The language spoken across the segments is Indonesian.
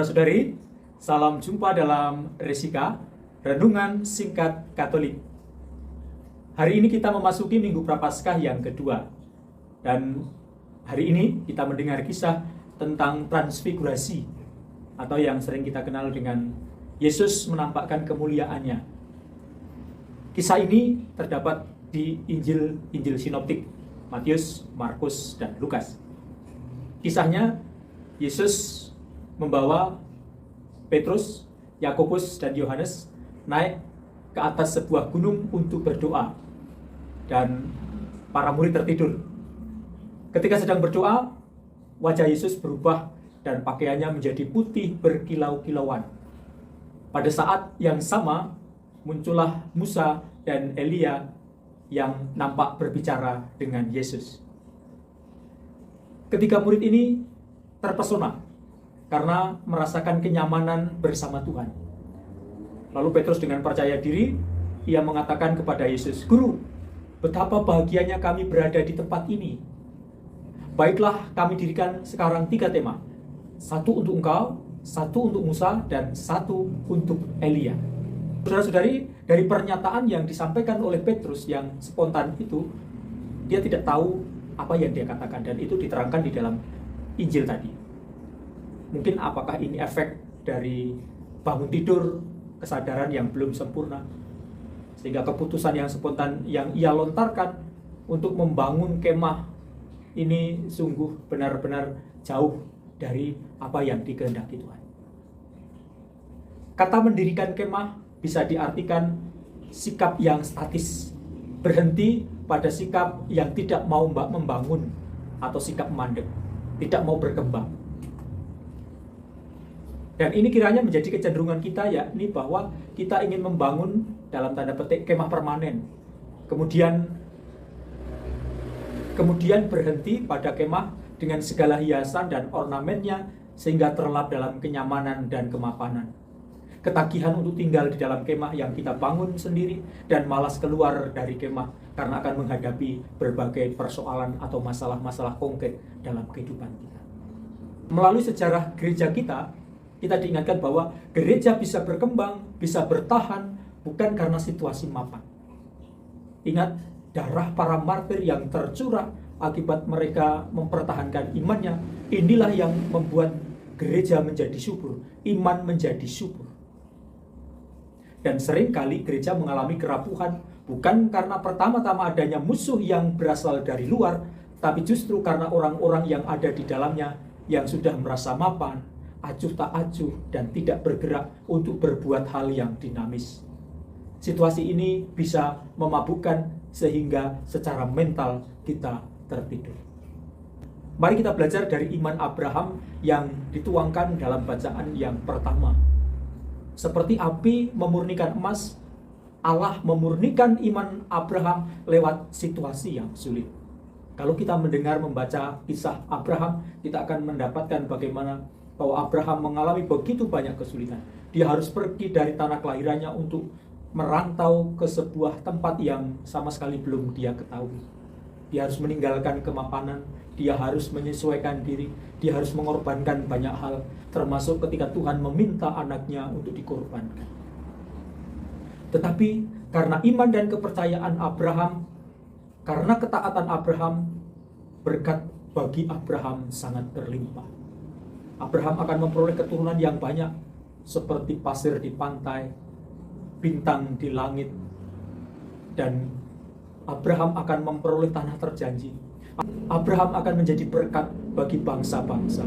Saudara-saudari, salam jumpa dalam Resika, Renungan Singkat Katolik. Hari ini kita memasuki Minggu Prapaskah yang kedua. Dan hari ini kita mendengar kisah tentang transfigurasi, atau yang sering kita kenal dengan Yesus menampakkan kemuliaannya. Kisah ini terdapat di Injil Sinoptik, Matius, Markus, dan Lukas. Kisahnya, Yesus membawa Petrus, Yakobus, dan Yohanes naik ke atas sebuah gunung untuk berdoa, dan para murid tertidur. Ketika sedang berdoa, wajah Yesus berubah dan pakaiannya menjadi putih berkilau-kilauan. Pada saat yang sama, muncullah Musa dan Elia yang nampak berbicara dengan Yesus. Ketiga murid ini terpesona karena merasakan kenyamanan bersama Tuhan. Lalu Petrus dengan percaya diri, ia mengatakan kepada Yesus, "Guru, betapa bahagianya kami berada di tempat ini. Baiklah, kami dirikan sekarang 3 tema. 1 untuk engkau, 1 untuk Musa, dan 1 untuk Elia." Saudara-saudari, dari pernyataan yang disampaikan oleh Petrus yang spontan itu, dia tidak tahu apa yang dia katakan, dan itu diterangkan di dalam Injil tadi. Mungkin apakah ini efek dari bangun tidur, kesadaran yang belum sempurna, sehingga keputusan yang spontan yang ia lontarkan untuk membangun kemah ini sungguh benar-benar jauh dari apa yang dikehendaki Tuhan. Kata mendirikan kemah bisa diartikan sikap yang statis, berhenti pada sikap yang tidak mau membangun atau sikap mandek, tidak mau berkembang. Dan ini kiranya menjadi kecenderungan kita, yakni bahwa kita ingin membangun dalam tanda petik kemah permanen. Kemudian berhenti pada kemah dengan segala hiasan dan ornamennya sehingga terlelap dalam kenyamanan dan kemapanan. Ketagihan untuk tinggal di dalam kemah yang kita bangun sendiri dan malas keluar dari kemah karena akan menghadapi berbagai persoalan atau masalah-masalah konkret dalam kehidupan kita. Melalui sejarah gereja kita diingatkan bahwa gereja bisa berkembang, bisa bertahan, bukan karena situasi mapan. Ingat, darah para martir yang tercurah akibat mereka mempertahankan imannya, inilah yang membuat gereja menjadi subur, iman menjadi subur. Dan seringkali gereja mengalami kerapuhan, bukan karena pertama-tama adanya musuh yang berasal dari luar, tapi justru karena orang-orang yang ada di dalamnya yang sudah merasa mapan, acuh tak acuh, dan tidak bergerak untuk berbuat hal yang dinamis. Situasi ini bisa memabukkan sehingga secara mental kita tertidur. Mari kita belajar dari iman Abraham yang dituangkan dalam bacaan yang pertama. Seperti api memurnikan emas, Allah memurnikan iman Abraham lewat situasi yang sulit. Kalau kita membaca kisah Abraham, kita akan mendapatkan bagaimana bahwa Abraham mengalami begitu banyak kesulitan. Dia harus pergi dari tanah kelahirannya untuk merantau ke sebuah tempat yang sama sekali belum dia ketahui. Dia harus meninggalkan kemapanan, dia harus menyesuaikan diri, dia harus mengorbankan banyak hal, termasuk ketika Tuhan meminta anaknya untuk dikorbankan. Tetapi karena iman dan kepercayaan Abraham, karena ketaatan Abraham, berkat bagi Abraham sangat berlimpah. Abraham akan memperoleh keturunan yang banyak, seperti pasir di pantai, bintang di langit, dan Abraham akan memperoleh tanah terjanji. Abraham akan menjadi berkat bagi bangsa-bangsa.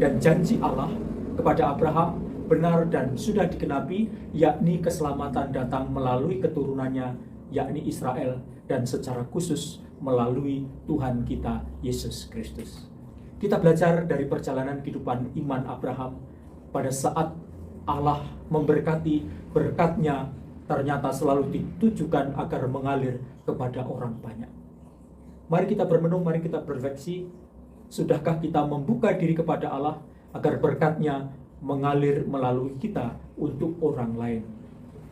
Dan janji Allah kepada Abraham benar dan sudah digenapi, yakni keselamatan datang melalui keturunannya, yakni Israel, dan secara khusus melalui Tuhan kita, Yesus Kristus. Kita belajar dari perjalanan kehidupan iman Abraham pada saat Allah memberkati, berkatnya ternyata selalu ditujukan agar mengalir kepada orang banyak. Mari kita bermenung, mari kita berefleksi. Sudahkah kita membuka diri kepada Allah agar berkatnya mengalir melalui kita untuk orang lain?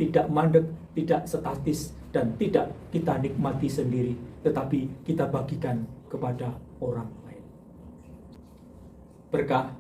Tidak mandek, tidak statis, dan tidak kita nikmati sendiri, tetapi kita bagikan kepada orang lain. Berkah